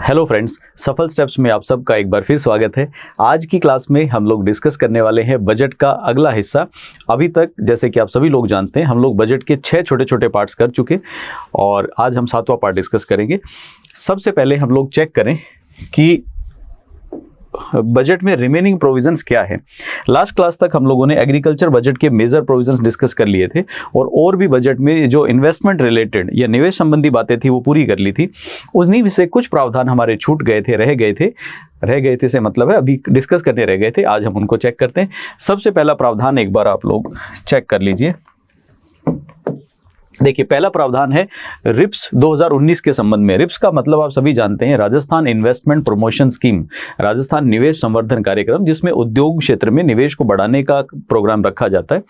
Hello friends, सफल steps में आप सबका एक बार फिर स्वागत है। आज की क्लास में हम लोग डिस्कस करने वाले हैं बजट का अगला हिस्सा। अभी तक जैसे कि आप सभी लोग जानते हैं, हम लोग बजट के 6 छोटे छोटे पार्ट्स कर चुके और आज हम 7वां पार्ट डिस्कस करेंगे। सबसे पहले हम लोग चेक करें कि बजट में रिमेनिंग प्रोविजंस क्या है। लास्ट क्लास तक हम लोगों ने एग्रीकल्चर बजट के मेजर प्रोविजंस डिस्कस कर लिए थे और भी बजट में जो इन्वेस्टमेंट रिलेटेड या निवेश संबंधी बातें थी वो पूरी कर ली थी। उन्हीं में से कुछ प्रावधान हमारे छूट गए थे, रह गए थे से मतलब है अभी डिस्कस करने रह गए थे। आज हम उनको चेक करते हैं। सबसे पहला प्रावधान एक बार आप लोग चेक कर लीजिए। देखिए, पहला प्रावधान है रिप्स 2019 के संबंध में। रिप्स का मतलब आप सभी जानते हैं, Rajasthan investment promotion scheme, Rajasthan निवेश संवर्धन कार्यक्रम, जिसमें उद्योग क्षेत्र में निवेश को बढ़ाने का प्रोग्राम रखा जाता है।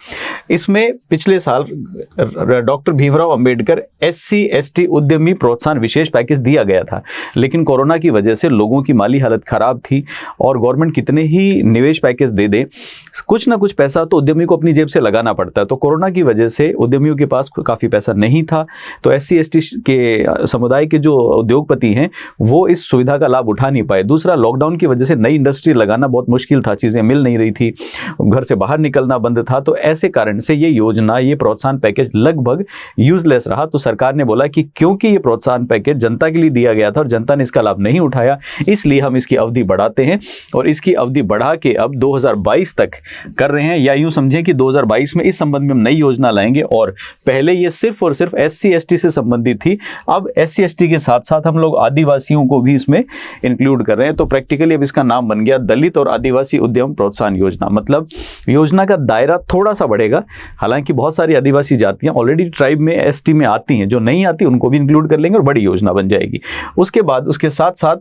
इसमें पिछले साल डॉक्टर भीमराव अंबेडकर SC/ST उद्यमी प्रोत्साहन विशेष पैकेज दिया गया था, लेकिन कोरोना की वजह से लोगों की माली हालत खराब थी और गवर्नमेंट कितने ही निवेश पैकेज दे दे, कुछ ना कुछ पैसा तो उद्यमी को अपनी जेब से लगाना पड़ता है। तो कोरोना की वजह से उद्यमियों के पास काफ़ी पैसा नहीं था, तो SC/ST के समुदाय के जो उद्योगपति हैं वो इस सुविधा का लाभ उठा नहीं पाए। दूसरा, लॉकडाउन की वजह से नई इंडस्ट्री लगाना बहुत मुश्किल था, चीज़ें मिल नहीं रही थी, घर से बाहर निकलना बंद था। तो ऐसे कारण से ये योजना, ये प्रोत्साहन पैकेज लगभग यूजलेस रहा। तो सरकार ने बोला कि क्योंकि ये प्रोत्साहन पैकेज जनता के लिए दिया गया था और जनता ने इसका लाभ नहीं उठाया, इसलिए हम इसकी अवधि बढ़ाते हैं और इसकी अवधि बढ़ा के अब 2022 तक कर रहे हैं। या यूँ समझें कि 2022 में इस संबंध में हम नई योजना लाएंगे। और पहले ये सिर्फ और सिर्फ SC/ST से संबंधित थी, अब SC/ST के साथ साथ हम लोग आदिवासियों को भी इसमें इंक्लूड कर रहे हैं। तो प्रैक्टिकली अब इसका नाम बन गया दलित और आदिवासी उद्यम प्रोत्साहन योजना। मतलब योजना का दायरा थोड़ा सा बढ़ेगा। हालांकि बहुत सारी आदिवासी जातियां ऑलरेडी ट्राइब में ST में आती हैं, जो नहीं आती उनको भी इंक्लूड कर लेंगे और बड़ी योजना बन जाएगी। उसके बाद उसके साथ साथ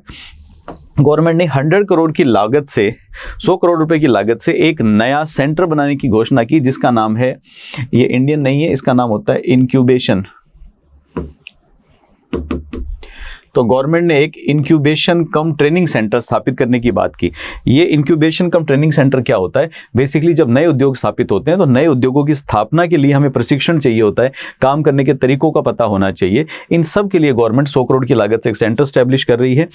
गवर्नमेंट ने 100 करोड़ की लागत से, 100 करोड़ रुपए की लागत से एक नया सेंटर बनाने की घोषणा की, जिसका नाम है, ये इंडियन नहीं है, इसका नाम होता है इंक्यूबेशन। तो गवर्नमेंट ने एक इंक्यूबेशन कम ट्रेनिंग सेंटर स्थापित करने की बात की। ये इंक्यूबेशन कम ट्रेनिंग सेंटर क्या होता है? बेसिकली जब नए उद्योग स्थापित होते हैं तो नए उद्योगों की स्थापना के लिए हमें प्रशिक्षण चाहिए होता है, काम करने के तरीकों का पता होना चाहिए। इन सब के लिए गवर्नमेंट 100 करोड़ की लागत से एक सेंटर स्टैब्लिश कर रही है।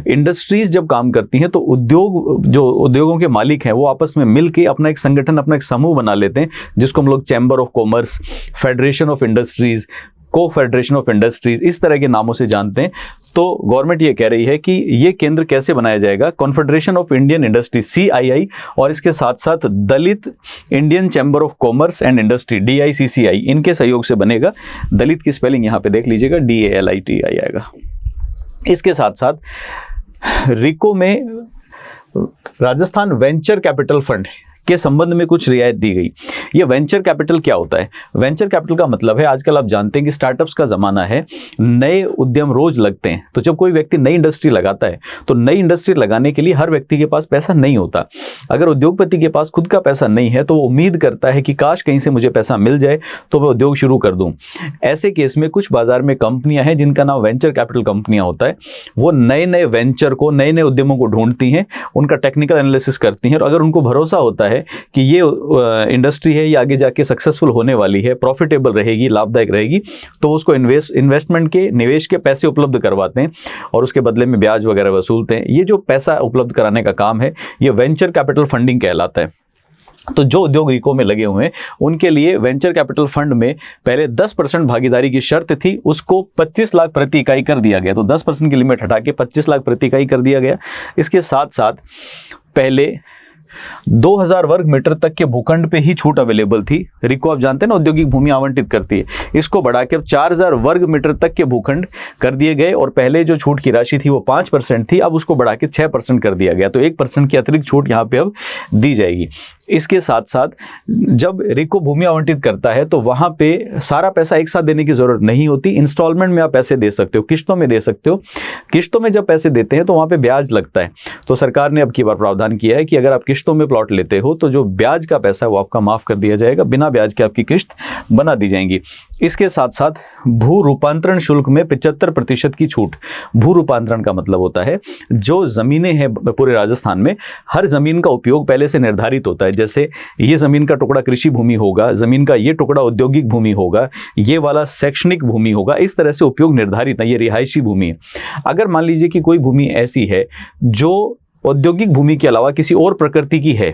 इंडस्ट्रीज जब काम करती हैं तो उद्योगों के मालिक हैं वो आपस में मिलकर अपना एक संगठन, अपना एक समूह बना लेते हैं, जिसको हम लोग chamber of commerce, federation of industries, confederation of industries, इस तरह के नामों से जानते हैं। तो गवर्नमेंट ये कह रही है कि ये केंद्र कैसे बनाया जाएगा? Confederation of Indian industry CII और इसके साथ साथ Dalit Indian chamber of commerce and industry DICCI, इनके सहयोग से बनेगा। दलित की स्पेलिंग यहाँ पे देख लीजिएगा, DALIT आएगा। इसके साथ साथ रिको में राजस्थान वेंचर कैपिटल फंड के संबंध में कुछ रियायत दी गई। ये वेंचर कैपिटल क्या होता है? वेंचर कैपिटल का मतलब है, आजकल आप जानते हैं कि स्टार्टअप्स का ज़माना है, नए उद्यम रोज लगते हैं। तो जब कोई व्यक्ति नई इंडस्ट्री लगाता है तो नई इंडस्ट्री लगाने के लिए हर व्यक्ति के पास पैसा नहीं होता। अगर उद्योगपति के पास खुद का पैसा नहीं है तो वो उम्मीद करता है कि काश कहीं से मुझे पैसा मिल जाए तो मैं उद्योग शुरू कर दूँ। ऐसे केस में कुछ बाजार में कंपनियाँ हैं जिनका नाम वेंचर कैपिटल कंपनियाँ होता है। वो नए नए वेंचर को, नए नए उद्यमों को ढूंढती हैं, उनका टेक्निकल एनालिसिस करती हैं और अगर उनको भरोसा होता है कि ये इंडस्ट्री है, ये आगे जाके सक्सेसफुल होने वाली है, प्रॉफिटेबल रहेगी, लाभदायक रहेगी, तो उसको इन्वेस्टमेंट के, निवेश के पैसे उपलब्ध करवाते हैं और उसके बदले में ब्याज वगैरह वसूलते हैं। ये जो पैसा उपलब्ध कराने का काम है, ये वेंचर कैपिटल फंडिंग कहलाता है। तो जो उद्योग रिको में लगे हुए हैं उनके लिए वेंचर कैपिटल फंड में पहले 10% भागीदारी की शर्त थी, उसको 25 लाख प्रति इकाई कर दिया गया। तो 10% की लिमिट हटा के 25 लाख प्रति इकाई कर दिया गया। इसके साथ साथ पहले 2000 वर्ग मीटर तक के भूखंड पे ही छूट अवेलेबल थी। रिको आप जानते हैं ना, औद्योगिक भूमि आवंटित करती है। इसको बढ़ा के अब 4000 वर्ग मीटर तक के भूखंड कर दिए गए और पहले जो छूट की राशि थी वो 5% थी, अब उसको बढ़ा के 6% कर दिया गया। तो 1% की अतिरिक्त छूट यहाँ पे अब दी जाएगी। इसके साथ साथ जब रिको भूमि आवंटित करता है तो वहाँ पे सारा पैसा एक साथ देने की जरूरत नहीं होती, इंस्टॉलमेंट में आप पैसे दे सकते हो, किश्तों में दे सकते हो। किश्तों में जब पैसे देते हैं तो वहाँ पे ब्याज लगता है। तो सरकार ने अब की बार प्रावधान किया है कि अगर आप किश्तों किश्तों में प्लॉट लेते हो तो जो ब्याज का पैसा है वो आपका माफ़ कर दिया जाएगा, बिना ब्याज के आपकी किश्त बना दी जाएंगी। इसके साथ साथ भू रूपांतरण शुल्क में 75% की छूट। भू रूपांतरण का मतलब होता है जो ज़मीनें हैं पूरे राजस्थान में, हर ज़मीन का उपयोग पहले से निर्धारित होता है। जैसे ये ज़मीन का टुकड़ा कृषि भूमि होगा, ज़मीन का ये टुकड़ा औद्योगिक भूमि होगा, ये वाला शैक्षणिक भूमि होगा, इस तरह से उपयोग निर्धारित है, ये रिहायशी भूमि है। अगर मान लीजिए कि कोई भूमि ऐसी है जो औद्योगिक भूमि के अलावा किसी और प्रकृति की है,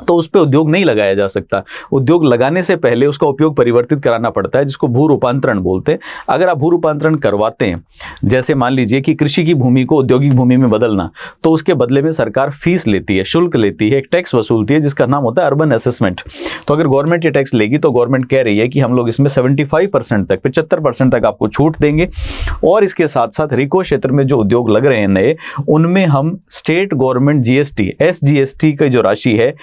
तो उस पर उद्योग नहीं लगाया जा सकता। उद्योग लगाने से पहले उसका उपयोग परिवर्तित कराना पड़ता है, जिसको भू रूपांतरण बोलते हैं। अगर आप भू रूपांतरण करवाते हैं, जैसे मान लीजिए कि कृषि की भूमि को औद्योगिक भूमि में बदलना, तो उसके बदले में सरकार फीस लेती है, शुल्क लेती है, एक टैक्स वसूलती है जिसका नाम होता है अर्बन असेसमेंट। तो अगर गवर्नमेंट ये टैक्स लेगी तो गवर्नमेंट कह रही है कि हम लोग इसमें 75% तक, 75% तक आपको छूट देंगे। और इसके साथ साथ रिको क्षेत्र में जो उद्योग लग रहे हैं नए, उनमें हम स्टेट गवर्नमेंट जीएसटी, SGST की जो राशि है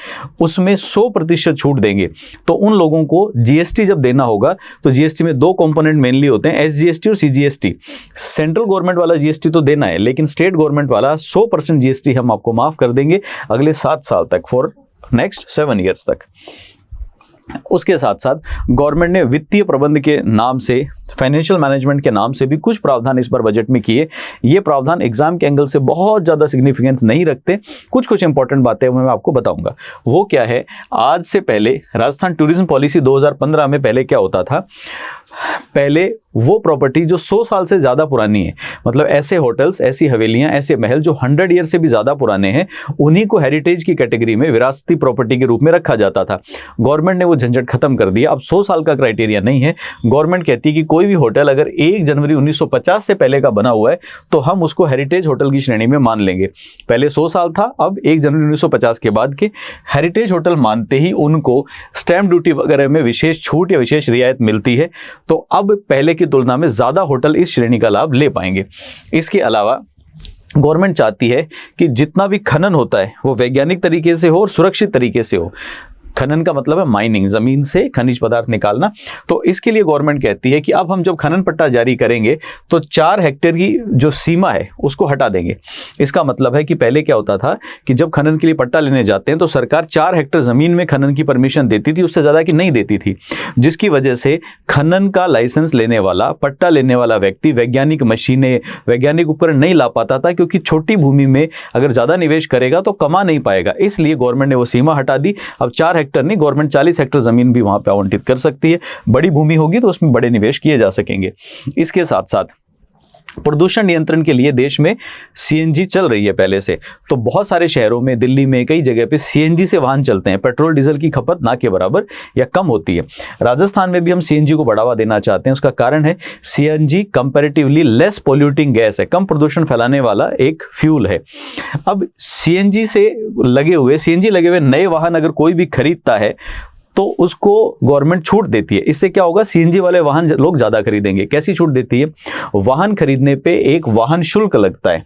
उसमें 100% छूट देंगे। तो उन लोगों को जीएसटी जब देना होगा तो जीएसटी में 2 कंपोनेंट मेनली होते हैं, SGST और CGST। सेंट्रल गवर्नमेंट वाला जीएसटी तो देना है, लेकिन स्टेट गवर्नमेंट वाला 100% जीएसटी हम आपको माफ कर देंगे अगले 7 साल तक, फॉर नेक्स्ट 7 ईयर्स तक। उसके साथ साथ गवर्नमेंट ने वित्तीय प्रबंध के नाम से, फाइनेंशियल मैनेजमेंट के नाम से भी कुछ प्रावधान इस बार बजट में किए। ये प्रावधान एग्जाम के एंगल से बहुत ज़्यादा सिग्निफिकेंस नहीं रखते, कुछ इंपॉर्टेंट बातें मैं आपको बताऊंगा। वो क्या है, आज से पहले राजस्थान टूरिज्म पॉलिसी 2015 में पहले क्या होता था, पहले वो प्रॉपर्टी जो 100 साल से ज़्यादा पुरानी है, मतलब ऐसे होटल्स, ऐसी हवेलियां, ऐसे महल जो 100 ईयर से भी ज़्यादा पुराने हैं, उन्हीं को हेरिटेज की कैटेगरी में विरासती प्रॉपर्टी के रूप में रखा जाता था। गवर्नमेंट ने वो झंझट खत्म कर दिया। अब 100 साल का क्राइटेरिया नहीं है। गवर्नमेंट कहती है कि कोई भी होटल अगर 1 जनवरी 1950 से पहले का बना हुआ है तो हम उसको हेरिटेज होटल की श्रेणी में मान लेंगे। पहले 100 साल था, अब 1 जनवरी 1950 के बाद के हेरिटेज होटल मानते ही उनको स्टैम्प ड्यूटी वगैरह में विशेष छूट या विशेष रियायत मिलती है। तो अब पहले की तुलना में ज़्यादा होटल इस श्रेणी का लाभ ले पाएंगे। इसके अलावा गवर्नमेंट चाहती है कि जितना भी खनन होता है वो वैज्ञानिक तरीके से हो और सुरक्षित तरीके से हो। खनन का मतलब है माइनिंग, जमीन से खनिज पदार्थ निकालना। तो इसके लिए गवर्नमेंट कहती है कि अब हम जब खनन पट्टा जारी करेंगे तो 4 हेक्टेयर की जो सीमा है उसको हटा देंगे। इसका मतलब है कि पहले क्या होता था कि जब खनन के लिए पट्टा लेने जाते हैं तो सरकार 4 हेक्टेयर जमीन में खनन की परमिशन देती थी, उससे ज़्यादा की नहीं देती थी, जिसकी वजह से खनन का लाइसेंस लेने वाला, पट्टा लेने वाला व्यक्ति वैज्ञानिक मशीनें, वैज्ञानिक उपकरण नहीं ला पाता था, क्योंकि छोटी भूमि में अगर ज़्यादा निवेश करेगा तो कमा नहीं पाएगा। इसलिए गवर्नमेंट ने वो सीमा हटा दी। अब 4 हेक्टेयर नहीं, गवर्नमेंट 40 हेक्टेयर जमीन भी वहां पे आवंटित कर सकती है। बड़ी भूमि होगी तो उसमें बड़े निवेश किए जा सकेंगे। इसके साथ साथ प्रदूषण नियंत्रण के लिए देश में सीएनजी चल रही है पहले से। तो बहुत सारे शहरों में, दिल्ली में, कई जगह पे सीएनजी से वाहन चलते हैं। पेट्रोल डीजल की खपत ना के बराबर या कम होती है। राजस्थान में भी हम सीएनजी को बढ़ावा देना चाहते हैं। उसका कारण है CNG comparatively less polluting gas है, कम प्रदूषण फैलाने वाला एक फ्यूल है। अब सीएनजी लगे हुए नए वाहन अगर कोई भी खरीदता है तो उसको गवर्नमेंट छूट देती है। इससे क्या होगा, सीएनजी वाले वाहन लोग ज़्यादा खरीदेंगे। कैसी छूट देती है, वाहन खरीदने पे एक वाहन शुल्क लगता है,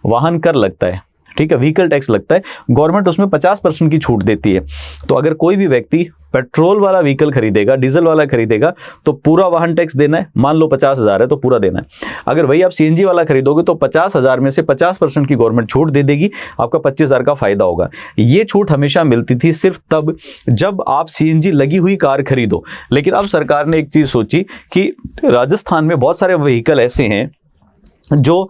वाहन कर लगता है, ठीक है, व्हीकल टैक्स लगता है। गवर्नमेंट उसमें 50% की छूट देती है। तो अगर कोई भी व्यक्ति पेट्रोल वाला व्हीकल खरीदेगा, डीजल वाला खरीदेगा, तो पूरा वाहन टैक्स देना है। मान लो 50,000 है तो पूरा देना है। अगर वही आप सीएनजी वाला खरीदोगे तो 50,000 में से 50% की गवर्नमेंट छूट दे देगी, आपका 25,000 का फायदा होगा। ये छूट हमेशा मिलती थी सिर्फ तब जब आप सीएनजी लगी हुई कार खरीदो। लेकिन अब सरकार ने एक चीज़ सोची कि राजस्थान में बहुत सारे व्हीकल ऐसे हैं जो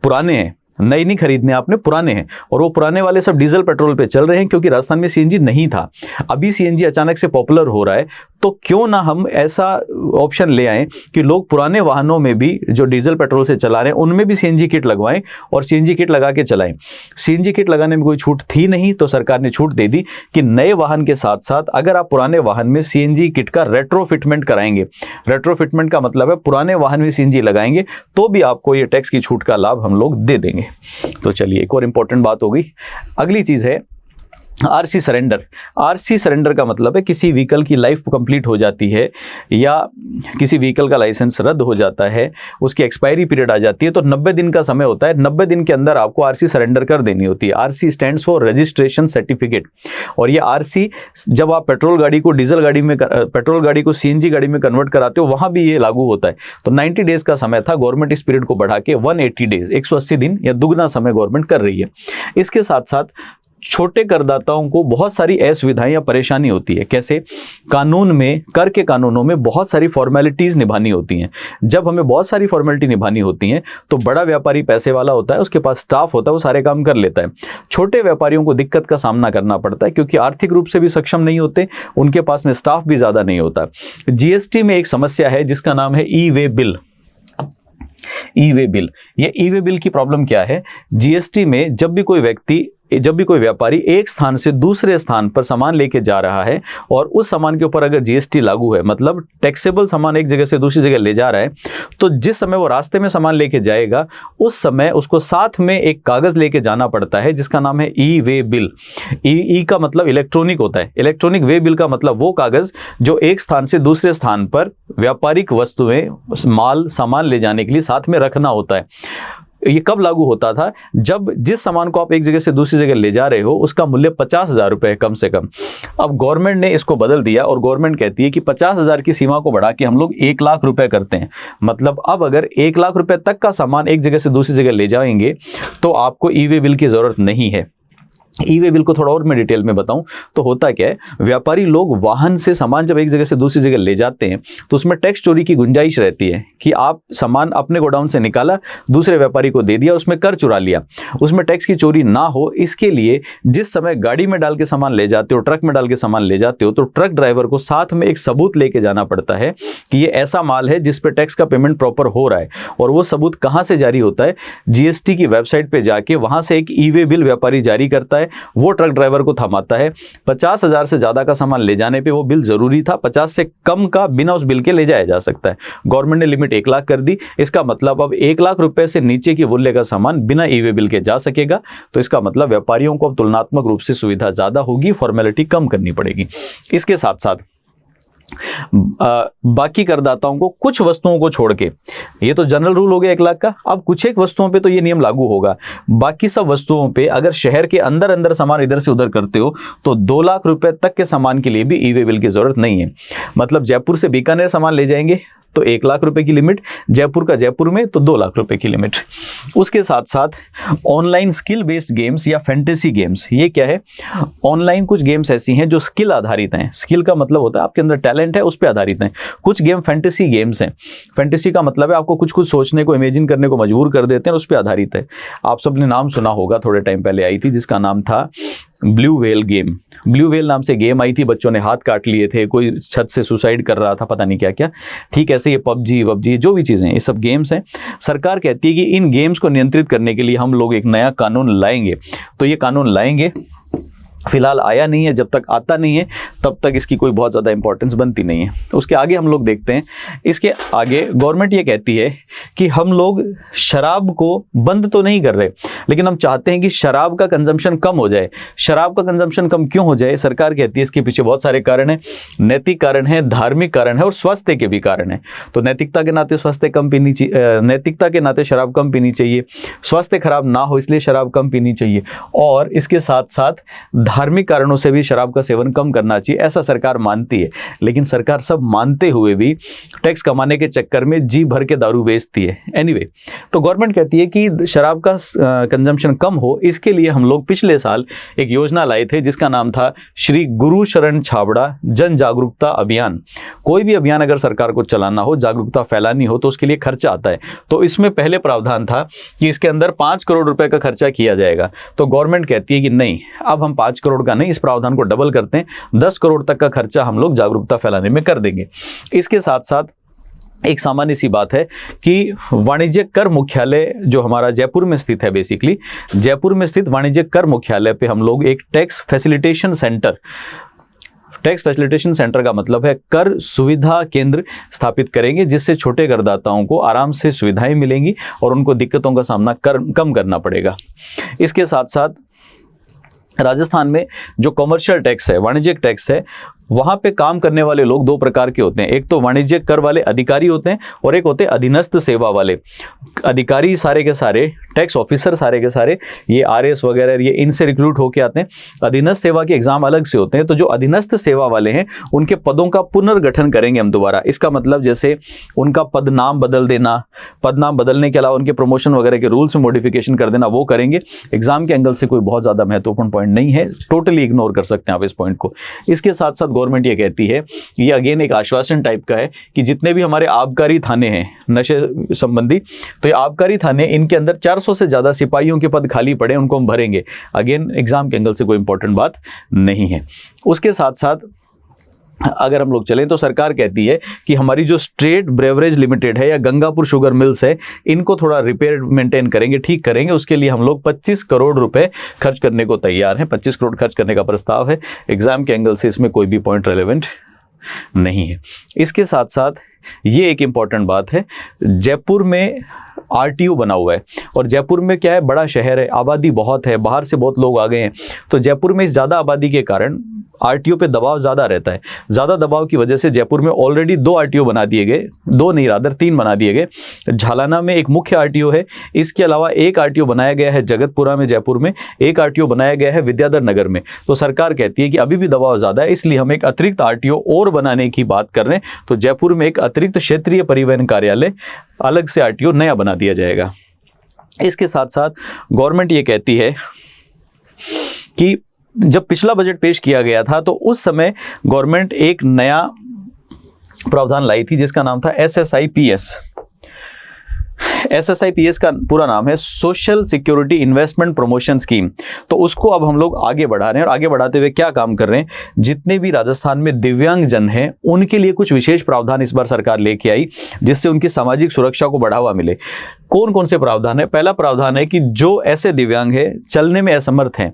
पुराने हैं, नई नहीं खरीदने आपने, पुराने हैं, और वो पुराने वाले सब डीजल पेट्रोल पे चल रहे हैं, क्योंकि राजस्थान में सीएनजी नहीं था। अभी सीएनजी अचानक से पॉपुलर हो रहा है, तो क्यों ना हम ऐसा ऑप्शन ले आएं कि लोग पुराने वाहनों में भी जो डीजल पेट्रोल से चला रहे हैं उनमें भी सीएनजी किट लगवाएं और सीएनजी किट लगा के चलाएं। सीएनजी किट लगाने में कोई छूट थी नहीं, तो सरकार ने छूट दे दी कि नए वाहन के साथ साथ अगर आप पुराने वाहन में सीएनजी किट का रेट्रोफिटमेंट कराएंगे, रेट्रोफिटमेंट का मतलब है पुराने वाहन में सीएनजी लगाएंगे, तो भी आपको ये टैक्स की छूट का लाभ हम लोग दे देंगे। तो चलिए, एक और इंपॉर्टेंट बात हो गई। अगली चीज है आरसी सरेंडर। आरसी सरेंडर का मतलब है किसी व्हीकल की लाइफ कंप्लीट हो जाती है या किसी व्हीकल का लाइसेंस रद्द हो जाता है, उसकी एक्सपायरी पीरियड आ जाती है, तो 90 दिन का समय होता है। 90 दिन के अंदर आपको आरसी सरेंडर कर देनी होती है। RC stands for registration certificate. और ये आरसी जब आप पेट्रोल गाड़ी को डीजल गाड़ी में, पेट्रोल गाड़ी को सीएनजी गाड़ी में कन्वर्ट कराते हो, वहां भी ये लागू होता है। तो 90 डेज का समय था, गवर्नमेंट इस पीरियड को बढ़ा के 180 डेज, 180 दिन या दुगना समय गवर्नमेंट कर रही है। इसके साथ साथ छोटे करदाताओं को बहुत सारी असुविधाएं या परेशानी होती है। कैसे? कानून में, कर के कानूनों में बहुत सारी फॉर्मेलिटीज़ निभानी होती हैं। जब हमें बहुत सारी फॉर्मेलिटी निभानी होती हैं तो बड़ा व्यापारी पैसे वाला होता है, उसके पास स्टाफ होता है, वो सारे काम कर लेता है। छोटे व्यापारियों को दिक्कत का सामना करना पड़ता है क्योंकि आर्थिक रूप से भी सक्षम नहीं होते, उनके पास में स्टाफ भी ज़्यादा नहीं होता। जीएसटी में एक समस्या है जिसका नाम है ई वे बिल। ई वे बिल, ये ई वे बिल की प्रॉब्लम क्या है? जीएसटी में जब भी कोई व्यापारी एक स्थान से दूसरे स्थान पर सामान लेके जा रहा है और उस सामान के ऊपर अगर जीएसटी लागू है, मतलब टैक्सेबल सामान एक जगह से दूसरी जगह ले जा रहा है, तो जिस समय वो रास्ते में सामान लेके जाएगा उस समय उसको साथ में एक कागज लेके जाना पड़ता है जिसका नाम है ई वे बिल। ई का मतलब इलेक्ट्रॉनिक होता है, इलेक्ट्रॉनिक वे बिल का मतलब वो कागज जो एक स्थान से दूसरे स्थान पर व्यापारिक वस्तुएं, माल, सामान ले जाने के लिए साथ में रखना होता है। ये कब लागू होता था? जब जिस सामान को आप एक जगह से दूसरी जगह ले जा रहे हो उसका मूल्य 50,000 रुपये है कम से कम। अब गवर्नमेंट ने इसको बदल दिया और गवर्नमेंट कहती है कि 50,000 की सीमा को बढ़ा के हम लोग 1 लाख रुपए करते हैं। मतलब अब अगर 1 लाख रुपए तक का सामान एक जगह से दूसरी जगह ले जाएंगे तो आपको ई वे बिल की जरूरत नहीं है। ई वे बिल को थोड़ा और मैं डिटेल में बताऊं तो होता क्या है, व्यापारी लोग वाहन से सामान जब एक जगह से दूसरी जगह ले जाते हैं तो उसमें टैक्स चोरी की गुंजाइश रहती है कि आप सामान अपने गोडाउन से निकाला, दूसरे व्यापारी को दे दिया, उसमें कर चुरा लिया, उसमें टैक्स की चोरी ना हो इसके लिए जिस समय गाड़ी में डाल के सामान ले जाते हो, ट्रक में डाल के सामान ले जाते हो, तो ट्रक ड्राइवर को साथ में एक सबूत लेके जाना पड़ता है कि ये ऐसा माल है जिस पर टैक्स का पेमेंट प्रॉपर हो रहा है। और वो सबूत कहाँ से जारी होता है? जीएसटी की वेबसाइट पर जाके वहां से एक ई वे बिल व्यापारी जारी करता है, वो ट्रक ड्राइवर को थमाता है। 50,000 से ज्यादा का सामान ले जाने पे वो बिल जरूरी था, 50 से कम का बिना उस बिल के ले जाया जा सकता है। गवर्नमेंट ने लिमिट 1 लाख कर दी। इसका मतलब अब 1 लाख रुपए से नीचे की मूल्य का सामान बिना ई वे बिल के जा सकेगा। तो इसका मतलब व्यापारियों को अब तुलनात्मक रूप से सुविधा ज्यादा होगी, फॉर्मेलिटी कम करनी पड़ेगी। इसके साथ साथ बाकी करदाताओं को कुछ वस्तुओं को छोड़ के, ये तो जनरल रूल हो गया 1 लाख का, अब कुछ एक वस्तुओं पे तो ये नियम लागू होगा। बाकी सब वस्तुओं पे अगर शहर के अंदर अंदर सामान इधर से उधर करते हो तो 2 लाख रुपए तक के सामान के लिए भी ई वे बिल की जरूरत नहीं है। मतलब जयपुर से बीकानेर सामान ले जाएंगे तो 1 लाख रुपए की लिमिट, जयपुर का जयपुर में तो 2 लाख रुपए की लिमिट। उसके साथ साथ ऑनलाइन स्किल बेस्ड गेम्स या फैंटेसी गेम्स, ये क्या है? ऑनलाइन कुछ गेम्स ऐसी हैं जो स्किल आधारित हैं। स्किल का मतलब होता है आपके अंदर टैलेंट है, उस पर आधारित हैं। कुछ गेम फैंटेसी गेम्स हैं। फैंटेसी का मतलब है आपको कुछ कुछ सोचने को, इमेजिन करने को मजबूर कर देते हैं, उस पर आधारित है। आप सबने नाम सुना होगा, थोड़े टाइम पहले आई थी जिसका नाम था blue whale game. Blue whale नाम से गेम आई थी, बच्चों ने हाथ काट लिए थे, कोई छत से सुसाइड कर रहा था, पता नहीं क्या क्या। ठीक ऐसे ये पबजी जो भी चीज़ें, ये सब गेम्स हैं। सरकार कहती है कि इन गेम्स को नियंत्रित करने के लिए हम लोग एक नया कानून लाएंगे। तो ये कानून लाएंगे, फिलहाल आया नहीं है। जब तक आता नहीं है तब तक इसकी कोई बहुत ज़्यादा इंपॉर्टेंस बनती नहीं है। उसके आगे हम लोग देखते हैं, इसके आगे गवर्नमेंट ये कहती है कि हम लोग शराब को बंद तो नहीं कर रहे, लेकिन हम चाहते हैं कि शराब का कंजम्पशन कम हो जाए। शराब का कंजम्पशन कम क्यों हो जाए? सरकार कहती है इसके पीछे बहुत सारे कारण हैं। नैतिक कारण है, धार्मिक कारण है और स्वास्थ्य के भी कारण है। तो नैतिकता के नाते स्वास्थ्य कम पीनी चाहिए, नैतिकता के नाते शराब कम पीनी चाहिए, स्वास्थ्य खराब ना हो इसलिए शराब कम पीनी चाहिए, और इसके साथ साथ धार्मिक कारणों से भी शराब का सेवन कम करना चाहिए, ऐसा सरकार मानती है। लेकिन सरकार सब मानते हुए भी टैक्स कमाने के चक्कर में जी भर के दारू बेचती है। एनीवे, तो गवर्नमेंट कहती है कि शराब का कंजम्पशन कम हो, इसके लिए हम लोग पिछले साल एक योजना लाए थे जिसका नाम था श्री गुरु शरण छाबड़ा जन जागरूकता अभियान। कोई भी अभियान अगर सरकार को चलाना हो, जागरूकता फैलानी हो, तो उसके लिए खर्चा आता है। तो इसमें पहले प्रावधान था कि इसके अंदर 5 करोड़ रुपए का खर्चा किया जाएगा। तो गवर्नमेंट कहती है कि नहीं, अब हम 5 करोड़ का नहीं, इस प्रावधान को डबल करते हैं, 10 करोड़ तक का खर्चा हम लोग जागरूकता फैलाने में कर देंगे। इसके साथ साथ एक सामान्य सी बात है कि वाणिज्य कर मुख्यालय जो हमारा जयपुर में स्थित है, बेसिकली जयपुर में स्थित वाणिज्य कर मुख्यालय पे हम लोग एक tax facilitation centre, tax facilitation centre का मतलब है कर सुविधा केंद्र स्थापित करेंगे, जिससे छोटे करदाताओं को आराम से सुविधाएं मिलेंगी और उनको दिक्कतों का सामना कम करना पड़ेगा। इसके साथ साथ राजस्थान में जो कॉमर्शियल टैक्स है, वाणिज्यिक टैक्स है, वहां पे काम करने वाले लोग दो प्रकार के होते हैं, एक तो वाणिज्यिक कर वाले अधिकारी होते हैं और एक होते हैं अधीनस्थ सेवा वाले। अधिकारी सारे के सारे, टैक्स ऑफिसर सारे के सारे, ये आरएस वगैरह ये इनसे रिक्रूट होके आते हैं। अधीनस्थ सेवा के एग्जाम अलग से होते हैं। तो जो अधीनस्थ सेवा वाले हैं उनके पदों का पुनर्गठन करेंगे हम दोबारा। इसका मतलब जैसे उनका पद नाम बदल देना, पद नाम बदलने के अलावा उनके प्रमोशन वगैरह के रूल्स में मॉडिफिकेशन कर देना, वो करेंगे। एग्जाम के एंगल से कोई बहुत ज्यादा महत्वपूर्ण पॉइंट नहीं है, टोटली इग्नोर कर सकते हैं आप इस पॉइंट को। इसके साथ साथ गवर्नमेंट ये कहती है, ये अगेन एक आश्वासन टाइप का है कि जितने भी हमारे आबकारी थाने हैं नशे संबंधी, तो ये आबकारी थाने, इनके अंदर 400 से ज्यादा सिपाहियों के पद खाली पड़े, उनको हम भरेंगे। अगेन एग्जाम के एंगल से कोई इंपॉर्टेंट बात नहीं है। उसके साथ साथ अगर हम लोग चलें तो सरकार कहती है कि हमारी जो स्टेट ब्रेवरेज लिमिटेड है या गंगापुर शुगर मिल्स है, इनको थोड़ा रिपेयर मेंटेन करेंगे, ठीक करेंगे। उसके लिए हम लोग 25 करोड़ रुपए खर्च करने को तैयार हैं। 25 करोड़ खर्च करने का प्रस्ताव है। एग्जाम के एंगल से इसमें कोई भी पॉइंट रेलेवेंट नहीं है। इसके साथ साथ ये एक इंपॉर्टेंट बात है, जयपुर में आरटीओ बना हुआ है और जयपुर में क्या है, बड़ा शहर है, आबादी बहुत है, बाहर से बहुत लोग आ गए हैं। तो जयपुर में इस ज़्यादा आबादी के कारण आरटीओ पे दबाव ज़्यादा रहता है। ज़्यादा दबाव की वजह से जयपुर में ऑलरेडी 2 आरटीओ बना दिए गए, 2 नहीं रादर 3 बना दिए गए। झालाना में एक मुख्य आरटीओ है, इसके अलावा एक आरटीओ बनाया गया है जगतपुरा में जयपुर में, एक आरटीओ बनाया गया है विद्याधर नगर में। तो सरकार कहती है कि अभी भी दबाव ज़्यादा है, इसलिए हम एक अतिरिक्त आरटीओ और बनाने की बात कर रहे हैं। तो जयपुर में एक अतिरिक्त क्षेत्रीय परिवहन कार्यालय, अलग से आरटीओ नया बना दिया जाएगा। इसके साथ साथ गवर्नमेंट ये कहती है कि जब पिछला बजट पेश किया गया था तो उस समय गवर्नमेंट एक नया प्रावधान लाई थी जिसका नाम था SSIPS। SSIPS का पूरा नाम है social security investment promotion scheme. तो उसको अब हम लोग आगे बढ़ा रहे हैं और आगे बढ़ाते हुए क्या काम कर रहे हैं, जितने भी राजस्थान में दिव्यांग जन हैं उनके लिए कुछ विशेष प्रावधान इस बार सरकार लेके आई, जिससे उनकी सामाजिक सुरक्षा को बढ़ावा मिले। कौन कौन से प्रावधान है? पहला प्रावधान है कि जो ऐसे दिव्यांग हैं, चलने में असमर्थ हैं,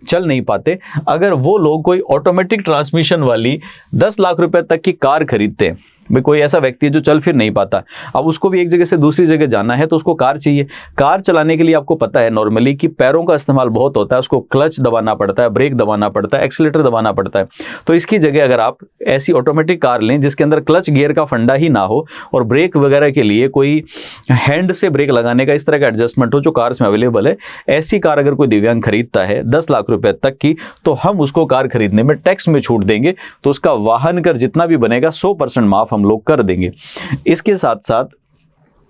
चल नहीं पाते, अगर वो लोग कोई ऑटोमेटिक ट्रांसमिशन वाली 10 लाख रुपए तक की कार खरीदते हैं, भाई कोई ऐसा व्यक्ति है जो चल फिर नहीं पाता, अब उसको भी एक जगह से दूसरी जगह जाना है तो उसको कार चाहिए। कार चलाने के लिए आपको पता है नॉर्मली कि पैरों का इस्तेमाल बहुत होता है, उसको क्लच दबाना पड़ता है, ब्रेक दबाना पड़ता है, एक्सीलेटर दबाना पड़ता है। तो इसकी जगह अगर आप ऐसी ऑटोमेटिक कार लें जिसके अंदर क्लच गियर का फंडा ही ना हो और ब्रेक वगैरह के लिए कोई हैंड से ब्रेक लगाने का इस तरह का एडजस्टमेंट हो जो कार्स में अवेलेबल है, ऐसी कार अगर कोई दिव्यांग खरीदता है 10 लाख रुपए तक की, तो हम उसको कार खरीदने में टैक्स में छूट देंगे। तो उसका वाहन कर जितना भी बनेगा 100% माफ हम लोग कर देंगे। इसके साथ साथ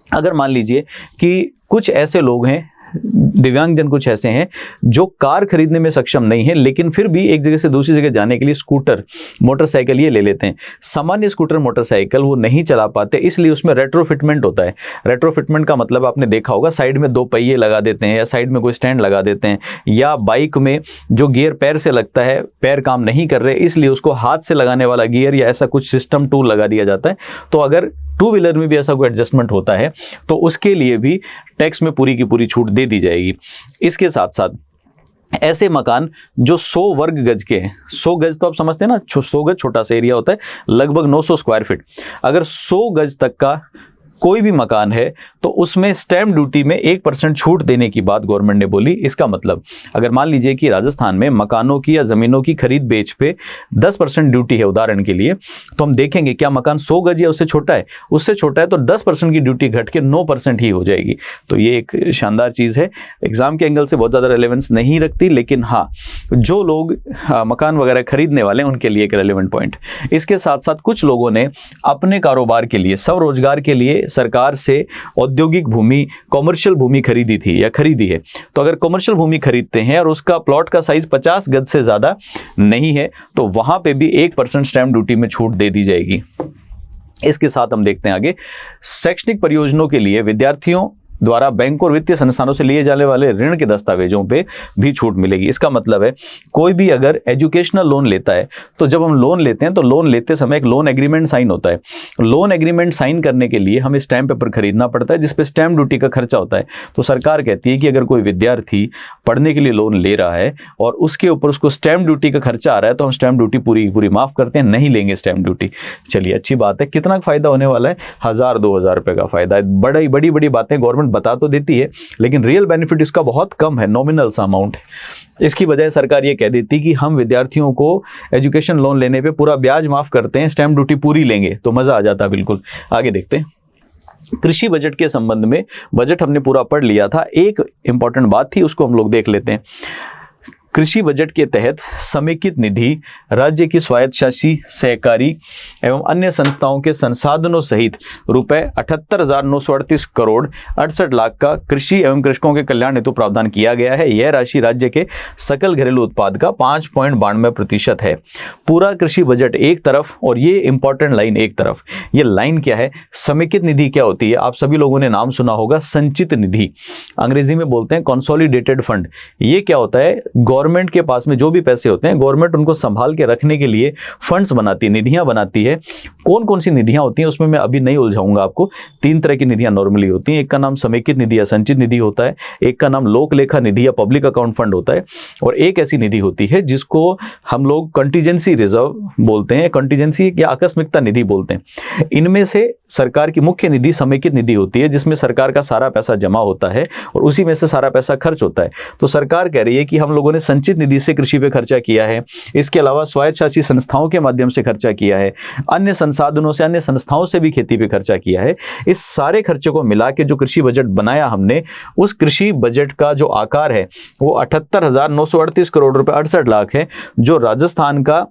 अगर मान लीजिए कि कुछ ऐसे लोग हैं, दिव्यांगजन कुछ ऐसे हैं जो कार खरीदने में सक्षम नहीं है, लेकिन फिर भी एक जगह से दूसरी जगह जाने के लिए स्कूटर, मोटरसाइकिल ये ले लेते हैं। सामान्य स्कूटर, मोटरसाइकिल वो नहीं चला पाते, इसलिए उसमें रेट्रोफिटमेंट होता है। रेट्रोफिटमेंट का मतलब आपने देखा होगा, साइड में 2 पहिए लगा देते हैं या साइड में कोई स्टैंड लगा देते हैं, या बाइक में जो गियर पैर से लगता है, पैर काम नहीं कर रहे इसलिए उसको हाथ से लगाने वाला गियर या ऐसा कुछ सिस्टम टूल लगा दिया जाता है। तो अगर 2 व्हीलर में भी ऐसा कोई एडजस्टमेंट होता है तो उसके लिए भी टैक्स में पूरी की पूरी छूट दे दी जाएगी। इसके साथ साथ ऐसे मकान जो 100 वर्ग गज के हैं, 100 गज तो आप समझते हैं ना, 100 गज छोटा सा एरिया होता है, लगभग 900 स्क्वायर फीट। अगर 100 गज तक का कोई भी मकान है तो उसमें स्टैम्प ड्यूटी में 1% छूट देने की बात गवर्नमेंट ने बोली। इसका मतलब अगर मान लीजिए कि राजस्थान में मकानों की या ज़मीनों की खरीद बेच पे 10% ड्यूटी है उदाहरण के लिए, तो हम देखेंगे क्या मकान 100 गज या उससे छोटा है, उससे छोटा है तो 10% की ड्यूटी घट के 9% ही हो जाएगी। तो ये एक शानदार चीज़ है, एग्जाम के एंगल से बहुत ज़्यादा रेलेवेंस नहीं रखती, लेकिन हाँ जो लोग मकान वगैरह खरीदने वाले हैं उनके लिए एक रेलेवेंट पॉइंट। इसके साथ साथ कुछ लोगों ने अपने कारोबार के लिए, स्वरोजगार के लिए सरकार से औद्योगिक भूमि, कॉमर्शियल भूमि खरीदी थी या खरीदी है। तो अगर कॉमर्शियल भूमि खरीदते हैं और उसका प्लॉट का साइज 50 गज से ज़्यादा नहीं है तो वहाँ पे भी 1% स्टैम्प ड्यूटी में छूट दे दी जाएगी। इसके साथ हम देखते हैं आगे, शैक्षणिक परियोजनाओं के लिए विद्यार्थियों द्वारा बैंक और वित्तीय संस्थानों से लिए जाने वाले ऋण के दस्तावेजों पे भी छूट मिलेगी। इसका मतलब है कोई भी अगर एजुकेशनल लोन लेता है तो जब हम लोन लेते हैं तो लोन लेते समय एक लोन एग्रीमेंट साइन होता है। लोन एग्रीमेंट साइन करने के लिए हमें स्टैम्प पेपर खरीदना पड़ता है जिसपे स्टैम्प ड्यूटी का खर्चा होता है। तो सरकार कहती है कि अगर कोई विद्यार्थी पढ़ने के लिए लोन ले रहा है और उसके ऊपर उसको स्टैम्प ड्यूटी का खर्चा आ रहा है तो हम स्टैम्प ड्यूटी पूरी पूरी माफ करते हैं, नहीं लेंगे स्टैम्प ड्यूटी। चलिए अच्छी बात है। कितना फायदा होने वाला है? 1000-2000 रुपये का फायदा है। बड़ी बड़ी बातें गवर्नमेंट गवर्नमेंट बता तो देती है, लेकिन रियल बेनिफिट इसका बहुत कम है, नॉमिनल सा अमाउंट है। इसकी बजाय सरकार ये कह देती कि हम विद्यार्थियों को एजुकेशन लोन लेने पे पूरा ब्याज माफ़ करते हैं, स्टैम्प ड्यूटी पूरी लेंगे, तो मज़ा आ जाता बिल्कुल। आगे देखते हैं। कृषि बजट के संबंध में बजट हमने पूरा पढ़ लिया था, एक इंपॉर्टेंट बात थी उसको हम लोग देख लेते हैं। कृषि बजट के तहत समेकित निधि राज्य की स्वायत्तशासी, सहकारी एवं अन्य संस्थाओं के संसाधनों सहित रुपए 78,938 करोड़ 68 लाख का कृषि एवं कृषकों के कल्याण हेतु प्रावधान किया गया है। यह राशि राज्य के सकल घरेलू उत्पाद का 5.92% है। पूरा कृषि बजट एक तरफ और ये इंपॉर्टेंट लाइन एक तरफ। ये लाइन क्या है? समेकित निधि क्या होती है? आप सभी लोगों ने नाम सुना होगा, संचित निधि, अंग्रेजी में बोलते हैं कंसोलिडेटेड फंड। ये क्या होता है? गवर्नमेंट के पास में जो भी पैसे होते हैं, गवर्नमेंट उनको संभाल के रखने के लिए फंड्स बनाती है, निधियां बनाती है। कौन कौन सी निधियां होती हैं उसमें मैं अभी नहीं उलझाऊंगा आपको। 3 तरह की निधियां नॉर्मली होती हैं। एक का नाम समेकित निधि या संचित निधि होता है, एक का नाम लोक लेखा निधि या पब्लिक अकाउंट फंड होता है, और एक ऐसी निधि होती है जिसको हम लोग कंटीजेंसी रिजर्व बोलते हैं, कंटीजेंसी या आकस्मिकता निधि बोलते हैं। इनमें से सरकार की मुख्य निधि समेकित निधि होती है, जिसमें सरकार का सारा पैसा जमा होता है और उसी में से सारा पैसा खर्च होता है। तो सरकार कह रही है कि हम लोगों ने संचित निधि से कृषि पे खर्चा किया है, इसके अलावा स्वायत्तशासी संस्थाओं के माध्यम से खर्चा किया है, अन्य संसाधनों से, अन्य संस्थाओं से भी खेती पे खर्चा किया है। इस सारे खर्चे को मिला के जो कृषि बजट बनाया हमने, उस कृषि बजट का जो आकार है वो 78,938 करोड़ रुपए 68 लाख है, जो राजस्थान का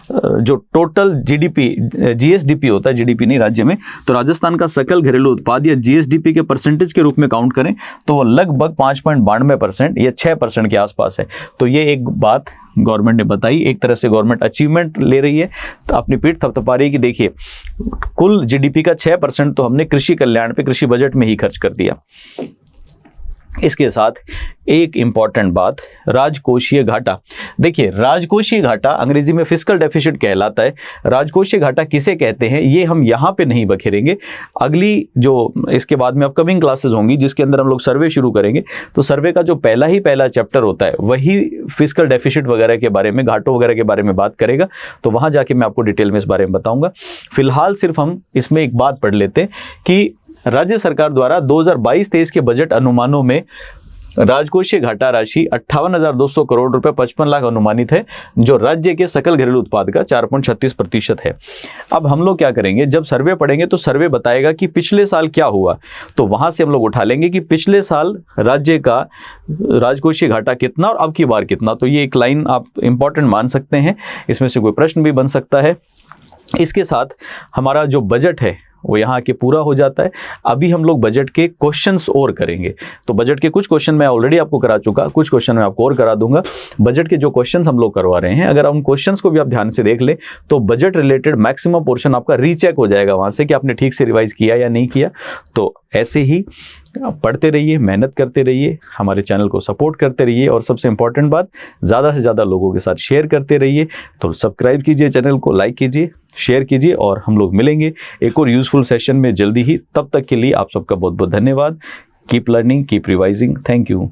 जो टोटल जीडीपी, जीएसडीपी होता है, जीडीपी नहीं राज्य में, तो राजस्थान का सकल घरेलू उत्पाद या जीएसडीपी के परसेंटेज के रूप में काउंट करें तो वो लगभग 5.92% या 6% के आसपास है। तो ये एक बात गवर्नमेंट ने बताई, एक तरह से गवर्नमेंट अचीवमेंट ले रही है, तो अपनी पीठ थपथपा रही है कि देखिए कुल जीडीपी का 6% तो हमने कृषि कल्याण पे, कृषि बजट में ही खर्च कर दिया। इसके साथ एक इंपॉर्टेंट बात, राजकोषीय घाटा। देखिए, राजकोषीय घाटा अंग्रेजी में फिस्कल डेफिसिट कहलाता है। राजकोषीय घाटा किसे कहते हैं ये हम यहाँ पे नहीं बखेरेंगे, अगली जो इसके बाद में अपकमिंग क्लासेस होंगी जिसके अंदर हम लोग सर्वे शुरू करेंगे, तो सर्वे का जो पहला चैप्टर होता है वही फिस्कल डेफिसिट वगैरह के बारे में, घाटों वगैरह के बारे में बात करेगा। तो वहाँ जाके मैं आपको डिटेल में इस बारे में बताऊँगा। फिलहाल सिर्फ हम इसमें एक बात पढ़ लेते हैं कि राज्य सरकार द्वारा 2022-23 के बजट अनुमानों में राजकोषीय घाटा राशि 58,200 करोड़ रुपए 55 लाख अनुमानित है, जो राज्य के सकल घरेलू उत्पाद का 4.36% है। अब हम लोग क्या करेंगे, जब सर्वे पढ़ेंगे तो सर्वे बताएगा कि पिछले साल क्या हुआ, तो वहां से हम लोग उठा लेंगे कि पिछले साल राज्य का राजकोषीय घाटा कितना और अब की बार कितना। तो ये एक लाइन आप इंपॉर्टेंट मान सकते हैं, इसमें से कोई प्रश्न भी बन सकता है। इसके साथ हमारा जो बजट है वो यहाँ के पूरा हो जाता है। अभी हम लोग बजट के क्वेश्चंस और करेंगे, तो बजट के कुछ क्वेश्चन मैं ऑलरेडी आपको करा चुका, कुछ क्वेश्चन मैं आपको और करा दूंगा। बजट के जो क्वेश्चंस हम लोग करवा रहे हैं, अगर उन क्वेश्चंस को भी आप ध्यान से देख ले तो बजट रिलेटेड मैक्सिमम पोर्शन आपका रीचेक हो जाएगा वहाँ से कि आपने ठीक से रिवाइज किया या नहीं किया। तो ऐसे ही पढ़ते रहिए, मेहनत करते रहिए, हमारे चैनल को सपोर्ट करते रहिए, और सबसे इंपॉर्टेंट बात, ज़्यादा से ज़्यादा लोगों के साथ शेयर करते रहिए। तो सब्सक्राइब कीजिए, चैनल को लाइक कीजिए, शेयर कीजिए, और हम लोग मिलेंगे एक और यूजफुल सेशन में जल्दी ही। तब तक के लिए आप सबका बहुत बहुत धन्यवाद। Keep learning, keep revising. Thank you.